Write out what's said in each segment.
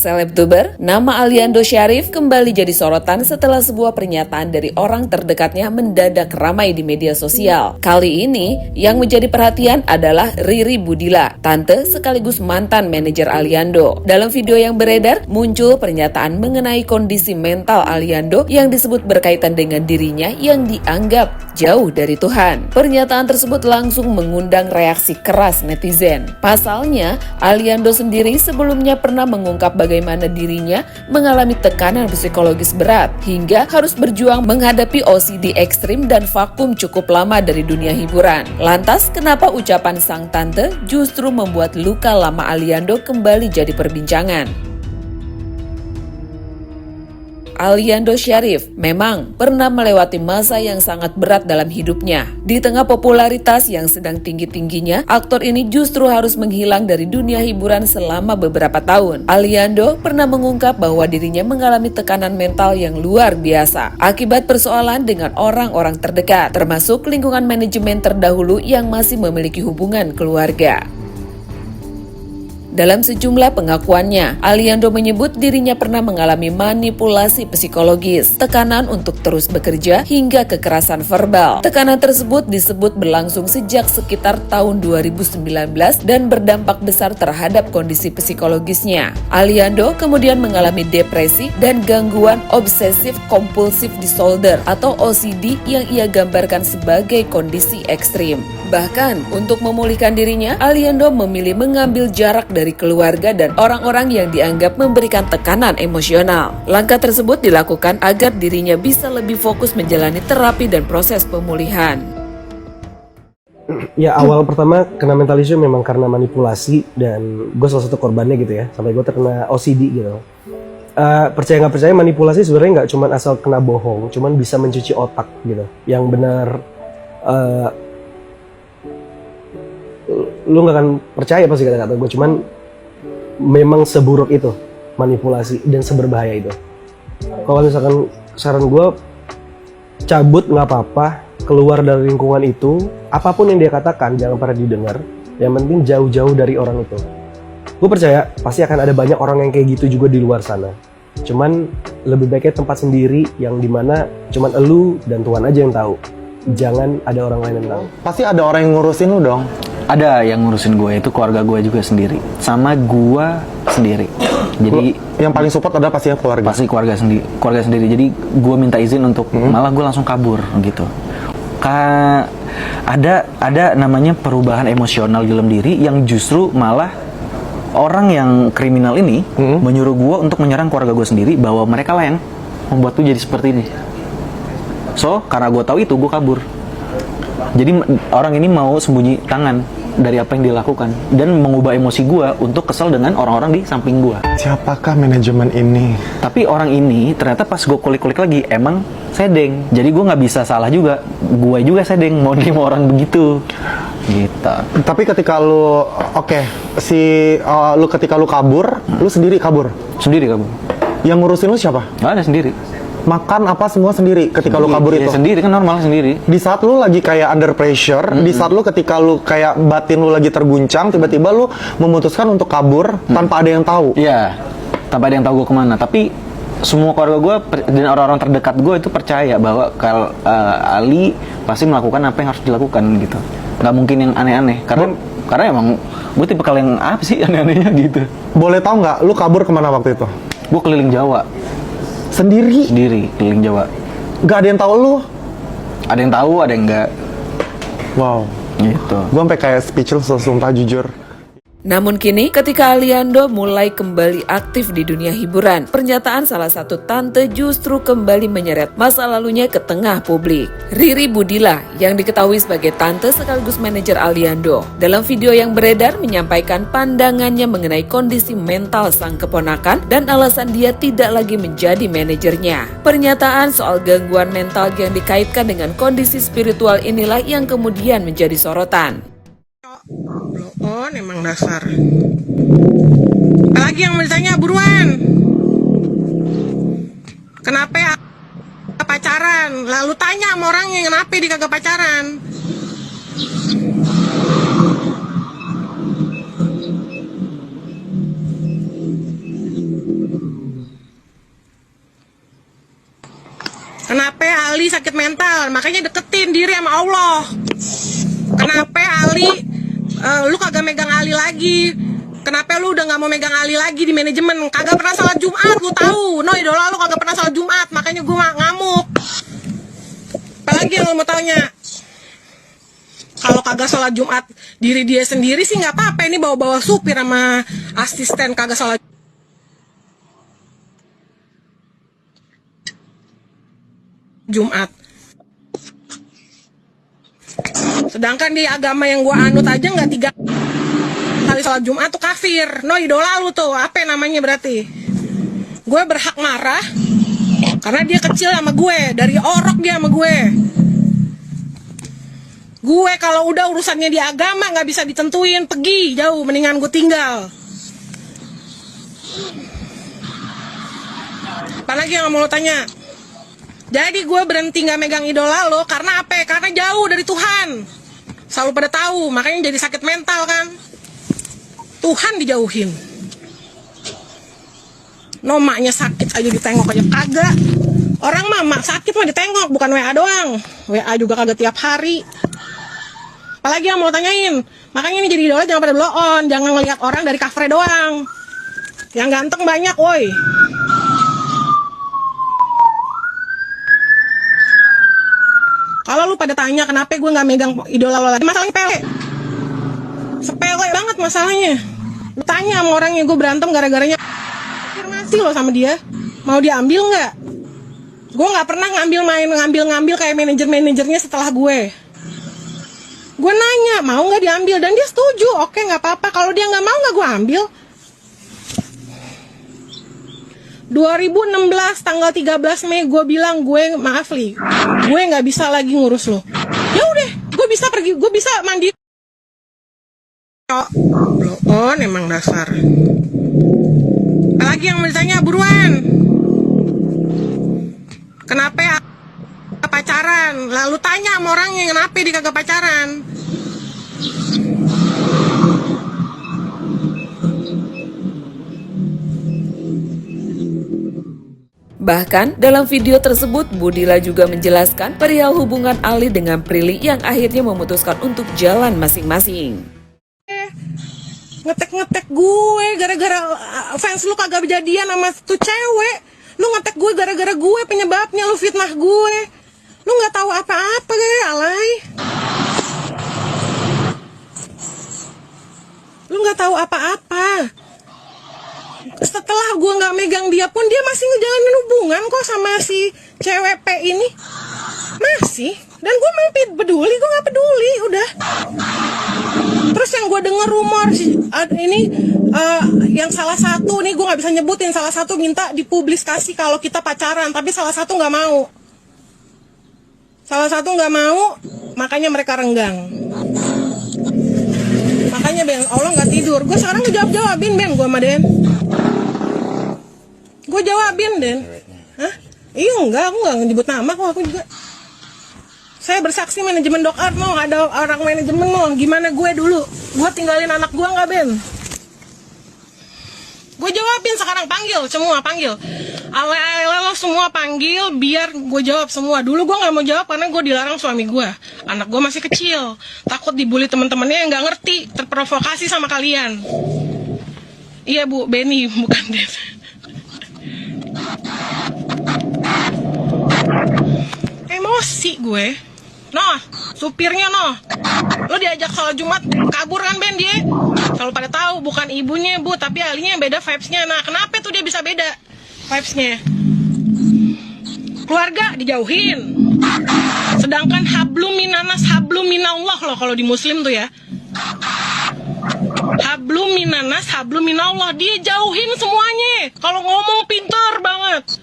Selebtuber, nama Aliando Syarif kembali jadi sorotan setelah sebuah pernyataan dari orang terdekatnya mendadak ramai di media sosial. Kali ini, yang menjadi perhatian adalah Riri Budila, tante sekaligus mantan manajer Aliando. Dalam video yang beredar, muncul pernyataan mengenai kondisi mental Aliando yang disebut berkaitan dengan dirinya yang dianggap jauh dari Tuhan. Pernyataan tersebut langsung mengundang reaksi keras netizen. Pasalnya, Aliando sendiri sebelumnya pernah mengungkap bagaimana dirinya mengalami tekanan psikologis berat hingga harus berjuang menghadapi OCD ekstrim dan vakum cukup lama dari dunia hiburan. Lantas, kenapa ucapan sang tante justru membuat luka lama Aliando kembali jadi perbincangan? Aliando Syarif memang pernah melewati masa yang sangat berat dalam hidupnya. Di tengah popularitas yang sedang tinggi-tingginya, aktor ini justru harus menghilang dari dunia hiburan selama beberapa tahun. Aliando pernah mengungkap bahwa dirinya mengalami tekanan mental yang luar biasa akibat persoalan dengan orang-orang terdekat, termasuk lingkungan manajemen terdahulu yang masih memiliki hubungan keluarga. Dalam sejumlah pengakuannya, Aliando menyebut dirinya pernah mengalami manipulasi psikologis, tekanan untuk terus bekerja, hingga kekerasan verbal. Tekanan tersebut disebut berlangsung sejak sekitar tahun 2019 dan berdampak besar terhadap kondisi psikologisnya. Aliando kemudian mengalami depresi dan gangguan obsesif compulsive disorder atau OCD yang ia gambarkan sebagai kondisi ekstrim. Bahkan, untuk memulihkan dirinya, Aliando memilih mengambil jarak dari keluarga dan orang-orang yang dianggap memberikan tekanan emosional. Langkah tersebut dilakukan agar dirinya bisa lebih fokus menjalani terapi dan proses pemulihan. Ya, awal pertama kena mental issue memang karena manipulasi dan gue salah satu korbannya gitu ya, sampai gue terkena OCD gitu. Percaya nggak percaya, manipulasi sebenarnya nggak cuma asal kena bohong, cuman bisa mencuci otak gitu. Yang benar, lu nggak akan percaya pasti kata-kata gue, cuman memang seburuk itu manipulasi dan seberbahaya itu. Kalau misalkan saran gue, cabut nggak apa-apa, keluar dari lingkungan itu, apapun yang dia katakan jangan pernah didengar, yang penting jauh-jauh dari orang itu. Gue percaya pasti akan ada banyak orang yang kayak gitu juga di luar sana, cuman lebih baiknya tempat sendiri yang dimana cuman elu dan Tuhan aja yang tahu, jangan ada orang lain yang tahu. Pasti ada orang yang ngurusin lu dong. Ada yang ngurusin gue, itu keluarga gue juga sendiri, sama gue sendiri. Jadi yang paling support adalah pasti keluarga. Pasti keluarga sendiri. Jadi gue minta izin untuk malah gue langsung kabur gitu. Ada namanya perubahan emosional dalam diri yang justru malah orang yang kriminal ini menyuruh gue untuk menyerang keluarga gue sendiri, bahwa mereka lah yang membuat gue jadi seperti ini. So, karena gue tahu itu, gue kabur. Jadi orang ini mau sembunyi tangan dari apa yang dilakukan dan mengubah emosi gue untuk kesel dengan orang-orang di samping gue. Siapakah manajemen ini? Tapi orang ini ternyata pas gue kulik-kulik lagi emang sedeng. Jadi gue nggak bisa salah juga. Gue juga sedeng mau nerima orang begitu. Gitu. Tapi ketika lu ketika lu kabur, lu sendiri kabur? Sendiri kabur. Yang ngurusin lu siapa? Nggak ada, sendiri. Makan apa semua sendiri ketika lu kabur itu? Ya, sendiri kan, normal sendiri. Di saat lu lagi kayak under pressure, di saat lu ketika lu kayak batin lu lagi terguncang, tiba-tiba lu memutuskan untuk kabur tanpa ada yang tahu. Iya, tanpa ada yang tahu gue kemana. Tapi semua keluarga gue dan orang-orang terdekat gue itu percaya bahwa kalau Ali pasti melakukan apa yang harus dilakukan gitu. Nggak mungkin yang aneh-aneh, karena emang gue tipe yang apa sih aneh-anehnya gitu. Boleh tahu nggak, lu kabur kemana waktu itu? Gue keliling Jawa. Sendiri Keliling Jawa. Gak ada yang tahu lu? Ada yang tahu, ada yang enggak. Wow, Gitu. gue sampai kayak speechless, sumpah jujur. Namun kini, ketika Aliando mulai kembali aktif di dunia hiburan, pernyataan salah satu tante justru kembali menyeret masa lalunya ke tengah publik. Riri Budila, yang diketahui sebagai tante sekaligus manajer Aliando, dalam video yang beredar menyampaikan pandangannya mengenai kondisi mental sang keponakan dan alasan dia tidak lagi menjadi manajernya. Pernyataan soal gangguan mental yang dikaitkan dengan kondisi spiritual inilah yang kemudian menjadi sorotan. Oh, emang dasar. Lagi yang bertanya buruan. Kenapa ya pacaran? Lalu tanya sama orangnya kenapa dia kagak pacaran. Kenapa Ali sakit mental? Makanya deketin diri sama Allah. Kenapa Ali, lu kagak megang Ali lagi? Kenapa lu udah gak mau megang Ali lagi di manajemen? Kagak pernah sholat Jumat, lu tahu. No, idola lu kagak pernah sholat Jumat, makanya gue ngamuk. Apalagi yang lu mau tanya? Kalau kagak sholat Jumat diri dia sendiri sih nggak apa-apa. Ini bawa-bawa supir sama asisten kagak sholat Jumat. Sedangkan di agama yang gua anut aja nggak 3 kali sholat Jumat tuh kafir. No, idola lu tuh apa namanya berarti? Gue berhak marah karena dia kecil sama gue, dari orok dia sama gue. Gue kalau udah urusannya di agama nggak bisa ditentuin, pergi jauh, mendingan gue tinggal. Apalagi yang mau lo tanya? Jadi gue berhenti nggak megang idola lo karena apa? Karena jauh dari Tuhan. Selalu pada tahu, makanya jadi sakit mental kan. Tuhan dijauhin. No, maknya sakit aja ditengok aja kagak. Orang mama sakit mah ditengok, bukan WA doang. WA juga kagak tiap hari. Apalagi yang mau tanyain? Makanya ini jadi idola jangan pada blow on, jangan ngelihat orang dari cover doang. Yang ganteng banyak, woi. Kalau lu pada tanya kenapa gue nggak megang idola lo lagi, masalahnya sepele banget masalahnya. Lu tanya sama orang yang gue berantem gara-garanya afirmasi lo sama dia, mau diambil nggak? Gue nggak pernah ngambil kayak manajernya setelah gue. Gue nanya mau nggak diambil dan dia setuju. Oke, nggak apa-apa. Kalau dia nggak mau nggak gue ambil. 2016 tanggal 13 Mei gue bilang gue maaf Li, gue nggak bisa lagi ngurus lo. Ya udah, gue bisa pergi, gue bisa mandi. Blow on emang dasar. Apalagi yang mau ditanya buruan. Kenapa pacaran? Lalu tanya sama orangnya kenapa dia kagak pacaran. Bahkan dalam video tersebut Budila juga menjelaskan perihal hubungan Ali dengan Prilly yang akhirnya memutuskan untuk jalan masing-masing. Ngetek gue gara-gara fans lu kagak jadian sama tuh cewek. Lu ngetek gue gara-gara gue penyebabnya, lu fitnah gue. Lu nggak tahu apa-apa deh, alay. Lu nggak tahu apa-apa. Setelah gue nggak megang dia pun dia masih ngejalanin hubungan kok sama si cewek P ini. Masih. Dan gue mau peduli, gue nggak peduli, udah. Terus yang gue denger rumor yang salah satu nih, gue nggak bisa nyebutin, salah satu minta dipublikasi kalau kita pacaran, tapi salah satu nggak mau. Salah satu nggak mau, makanya mereka renggang. Makanya Ben, Allah nggak tidur. Gue sekarang ngejawabin Ben, gue sama Den. Gue jawabin Den. Hah? Iya enggak, aku nggak nyebut nama kok, aku juga. Saya bersaksi manajemen Dok Art mau, ada orang manajemen mau. Gimana gue dulu? Gue tinggalin anak gue nggak Ben? Gue jawabin sekarang, panggil semua, panggil. Ale-ale lo semua panggil biar gue jawab semua. Dulu gue nggak mau jawab karena gue dilarang suami gue. Anak gue masih kecil, takut dibully teman-temannya yang nggak ngerti, terprovokasi sama kalian. Iya Bu, Benny bukan Den. Emosi gue. Noh, supirnya noh. Lo diajak sholat Jumat kabur kan Ben dia? Selalu pada tahu bukan ibunya Bu, tapi alinya yang beda vibes-nya. Nah, kenapa tuh dia bisa beda vibes-nya? Keluarga dijauhin. Sedangkan hablum minanas hablum minallah loh kalau di Muslim tuh ya. Hablum minanas hablum minallah, dia jauhin semuanya. Kalau ngomong pintar banget.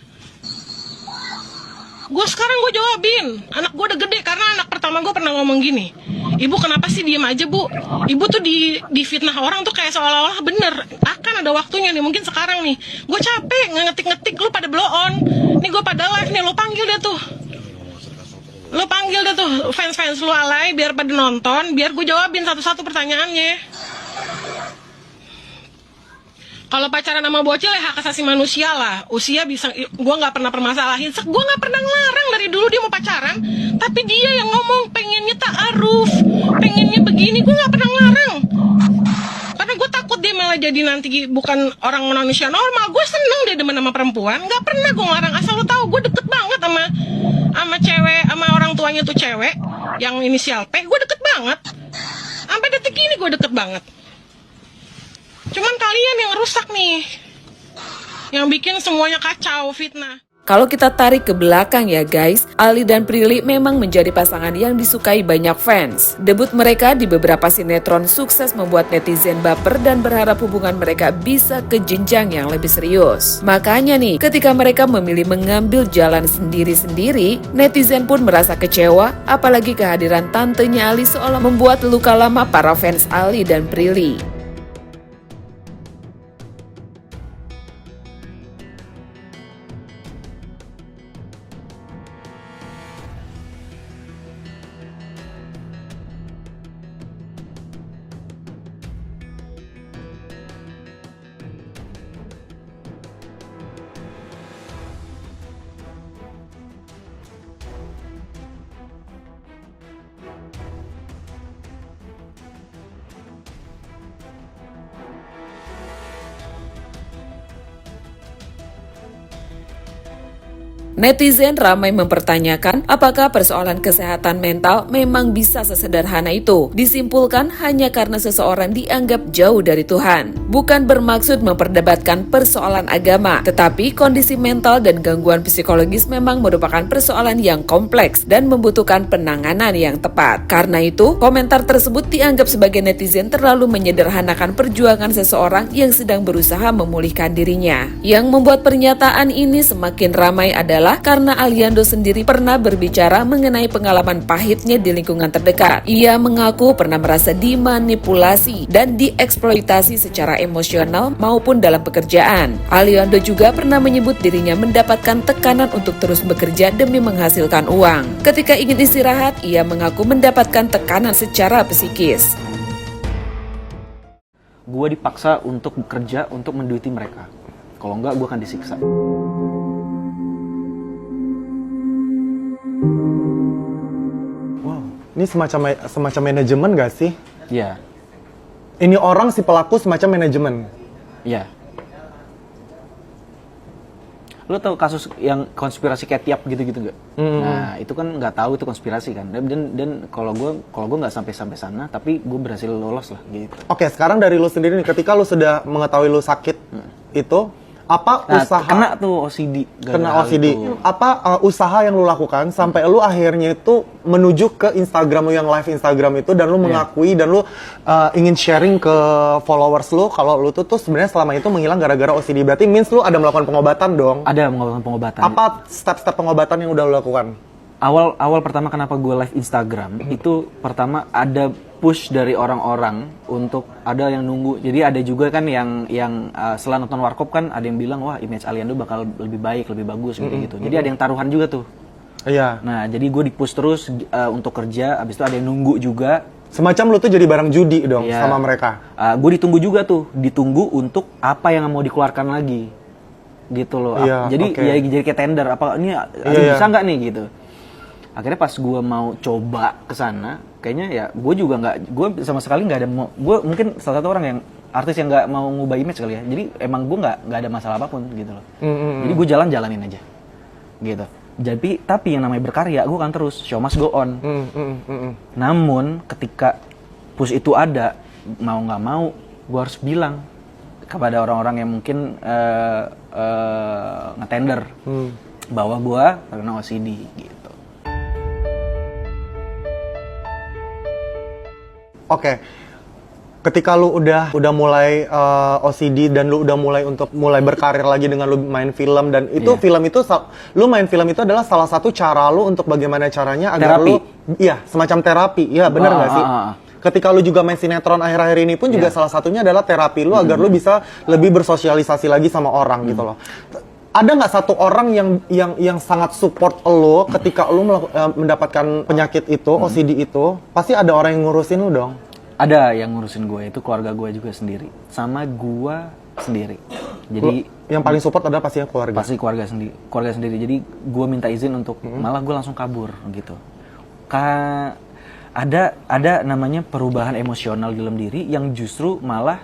Gue sekarang gue jawabin, anak gue udah gede karena anak pertama gue pernah ngomong gini, Ibu kenapa sih diem aja Bu? Ibu tuh di fitnah orang tuh kayak seolah-olah bener. Akan ada waktunya nih, mungkin sekarang nih. Gue capek ngetik-ngetik, lu pada blow on. Nih gue pada live nih, lu panggil dia tuh. Lu panggil dia tuh fans-fans lu alay biar pada nonton, biar gue jawabin satu-satu pertanyaannya. Kalau pacaran sama bocil ya hak asasi manusia lah. Usia bisa, gue nggak pernah permasalahin. Gue nggak pernah ngelarang dari dia mau pacaran, tapi dia yang ngomong pengennya ta'aruf, pengennya begini. Gue nggak pernah ngelarang, karena gue takut dia malah jadi nanti bukan orang manusia normal. Gue seneng dia demen sama perempuan, nggak pernah gue ngelarang. Asal lo tahu, gue deket banget sama cewek, sama orang tuanya tuh cewek yang inisial P. Gue deket banget, sampai detik ini gue deket banget. Cuman kalian yang rusak nih, yang bikin semuanya kacau, fitnah. Kalau kita tarik ke belakang ya guys, Ali dan Prilly memang menjadi pasangan yang disukai banyak fans. Debut mereka di beberapa sinetron sukses membuat netizen baper dan berharap hubungan mereka bisa ke jenjang yang lebih serius. Makanya nih, ketika mereka memilih mengambil jalan sendiri-sendiri, netizen pun merasa kecewa, apalagi kehadiran tantenya Ali seolah membuat luka lama para fans Ali dan Prilly. Netizen ramai mempertanyakan apakah persoalan kesehatan mental memang bisa sesederhana itu. Disimpulkan hanya karena seseorang dianggap jauh dari Tuhan. Bukan bermaksud memperdebatkan persoalan agama, tetapi kondisi mental dan gangguan psikologis memang merupakan persoalan yang kompleks dan membutuhkan penanganan yang tepat. Karena itu, komentar tersebut dianggap sebagai netizen terlalu menyederhanakan perjuangan seseorang yang sedang berusaha memulihkan dirinya. Yang membuat pernyataan ini semakin ramai adalah karena Aliando sendiri pernah berbicara mengenai pengalaman pahitnya di lingkungan terdekat. Ia mengaku pernah merasa dimanipulasi dan dieksploitasi secara emosional maupun dalam pekerjaan. Aliando juga pernah menyebut dirinya mendapatkan tekanan untuk terus bekerja demi menghasilkan uang. Ketika ingin istirahat, ia mengaku mendapatkan tekanan secara psikis. Gue dipaksa untuk bekerja untuk menduiti mereka. Kalau enggak, gue akan disiksa. Wow, ini semacam manajemen gak sih? Iya. Ini orang si pelaku semacam manajemen. Iya. Lo tau kasus yang konspirasi ketiap gitu-gitu nggak? Nah itu kan nggak tahu itu konspirasi kan. Dan kalau gue nggak sampai sana, tapi gue berhasil lolos lah gitu. Oke, sekarang dari lu sendiri nih, ketika lu sudah mengetahui lu sakit itu, apa usaha? Kena tuh OCD. Kena OCD. Apa usaha yang lu lakukan sampai lu akhirnya itu menuju ke Instagram lu yang live Instagram itu dan lu mengakui dan lu ingin sharing ke followers lu kalau lu tuh sebenarnya selama itu menghilang gara-gara OCD. Berarti means lu ada melakukan pengobatan dong? Ada melakukan pengobatan. Apa step-step pengobatan yang udah lu lakukan? Awal pertama kenapa gue live Instagram itu pertama ada push dari orang-orang untuk ada yang nunggu. Jadi ada juga kan yang setelah nonton Warkop kan ada yang bilang wah image Aliando bakal lebih baik, lebih bagus gitu. Jadi ada yang taruhan juga tuh. Iya. Nah, jadi gue di-push terus untuk kerja, abis itu ada yang nunggu juga. Semacam lu tuh jadi barang judi dong sama mereka. Gue ditunggu juga tuh, ditunggu untuk apa yang mau dikeluarkan lagi. Gitu loh. Jadi jadi kayak tender apa ini bisa nggak nih gitu. Akhirnya pas gue mau coba ke sana, kayaknya ya gue juga gue sama sekali nggak ada gue mungkin salah satu orang yang artis yang nggak mau ngubah image kali ya. Jadi emang gue nggak ada masalah apapun gitu loh. Jadi gue jalanin aja, gitu. Tapi yang namanya berkarya, gue kan terus show must go on. Namun ketika push itu ada, mau nggak mau, gue harus bilang kepada orang-orang yang mungkin ngetender bahwa gue terkena OCD gitu. Oke, ketika lu udah mulai OCD dan lu udah mulai berkarir lagi dengan lu main film dan itu lu main film itu adalah salah satu cara lu untuk bagaimana caranya agar terapi. Semacam terapi, benar nggak sih? Ketika lu juga main sinetron akhir-akhir ini pun juga salah satunya adalah terapi lu agar lu bisa lebih bersosialisasi lagi sama orang gitu loh. Ada nggak satu orang yang sangat support lo ketika lo mendapatkan penyakit itu, OCD itu, pasti ada orang yang ngurusin lo dong? Ada yang ngurusin gue, itu keluarga gue juga sendiri, sama gue sendiri. Jadi Yang paling support adalah pastinya keluarga. Pasti keluarga sendiri. Jadi gue minta izin untuk malah gue langsung kabur gitu. Ada namanya perubahan emosional dalam diri yang justru malah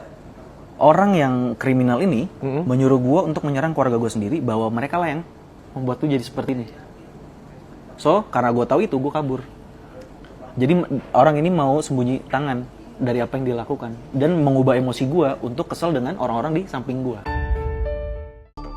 orang yang kriminal ini menyuruh gue untuk menyerang keluarga gue sendiri, bahwa mereka lah yang membuat tuh jadi seperti ini. So karena gue tahu itu, gue kabur. Jadi orang ini mau sembunyi tangan dari apa yang dilakukan dan mengubah emosi gue untuk kesel dengan orang-orang di samping gue.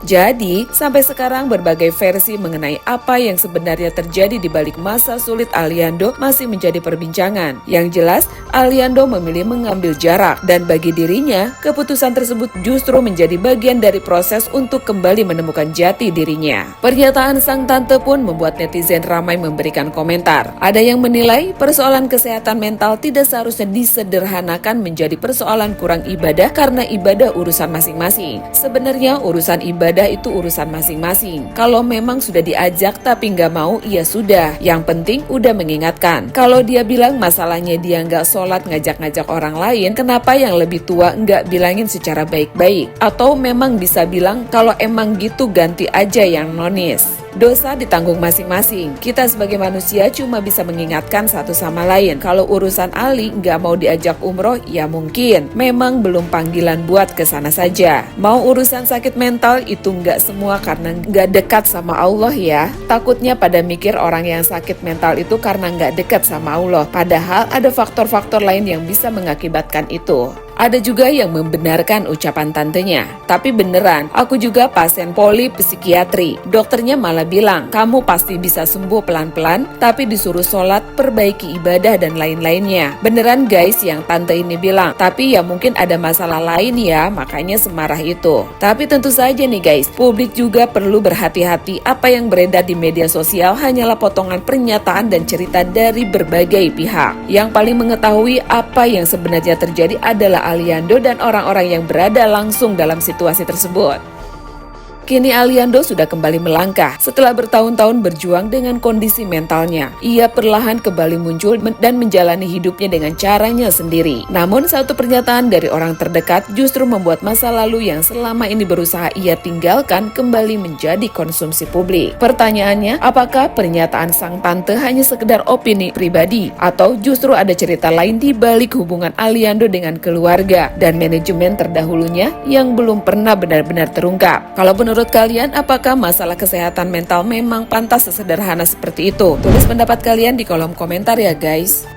Jadi, sampai sekarang berbagai versi mengenai apa yang sebenarnya terjadi di balik masa sulit Aliando masih menjadi perbincangan. Yang jelas, Aliando memilih mengambil jarak dan bagi dirinya, keputusan tersebut justru menjadi bagian dari proses untuk kembali menemukan jati dirinya. Pernyataan sang tante pun membuat netizen ramai memberikan komentar. Ada yang menilai persoalan kesehatan mental tidak seharusnya disederhanakan menjadi persoalan kurang ibadah karena ibadah urusan masing-masing. Sebenarnya urusan ibadah itu urusan masing-masing. Kalau memang sudah diajak tapi nggak mau, ya sudah. Yang penting udah mengingatkan. Kalau dia bilang masalahnya dia nggak sholat ngajak-ngajak orang lain, kenapa yang lebih tua nggak bilangin secara baik-baik? Atau memang bisa bilang kalau emang gitu ganti aja yang nonis. Dosa ditanggung masing-masing. Kita sebagai manusia cuma bisa mengingatkan satu sama lain. Kalau urusan Ali nggak mau diajak umroh, ya mungkin memang belum panggilan buat kesana saja. Mau urusan sakit mental itu nggak semua karena nggak dekat sama Allah ya. Takutnya pada mikir orang yang sakit mental itu karena nggak dekat sama Allah. Padahal ada faktor-faktor lain yang bisa mengakibatkan itu. Ada juga yang membenarkan ucapan tantenya. Tapi beneran, aku juga pasien poli psikiatri. Dokternya malah bilang, kamu pasti bisa sembuh pelan-pelan, tapi disuruh sholat, perbaiki ibadah, dan lain-lainnya. Beneran guys yang tante ini bilang. Tapi ya mungkin ada masalah lain ya, makanya semarah itu. Tapi tentu saja nih guys, publik juga perlu berhati-hati. Apa yang beredar di media sosial hanyalah potongan pernyataan dan cerita dari berbagai pihak. Yang paling mengetahui apa yang sebenarnya terjadi adalah Aliando dan orang-orang yang berada langsung dalam situasi tersebut. Kini Aliando sudah kembali melangkah setelah bertahun-tahun berjuang dengan kondisi mentalnya. Ia perlahan kembali muncul dan menjalani hidupnya dengan caranya sendiri. Namun satu pernyataan dari orang terdekat justru membuat masa lalu yang selama ini berusaha ia tinggalkan kembali menjadi konsumsi publik. Pertanyaannya, apakah pernyataan sang tante hanya sekedar opini pribadi atau justru ada cerita lain di balik hubungan Aliando dengan keluarga dan manajemen terdahulunya yang belum pernah benar-benar terungkap? Kalau menurut kalian, apakah masalah kesehatan mental memang pantas sesederhana seperti itu? Tulis pendapat kalian di kolom komentar ya guys.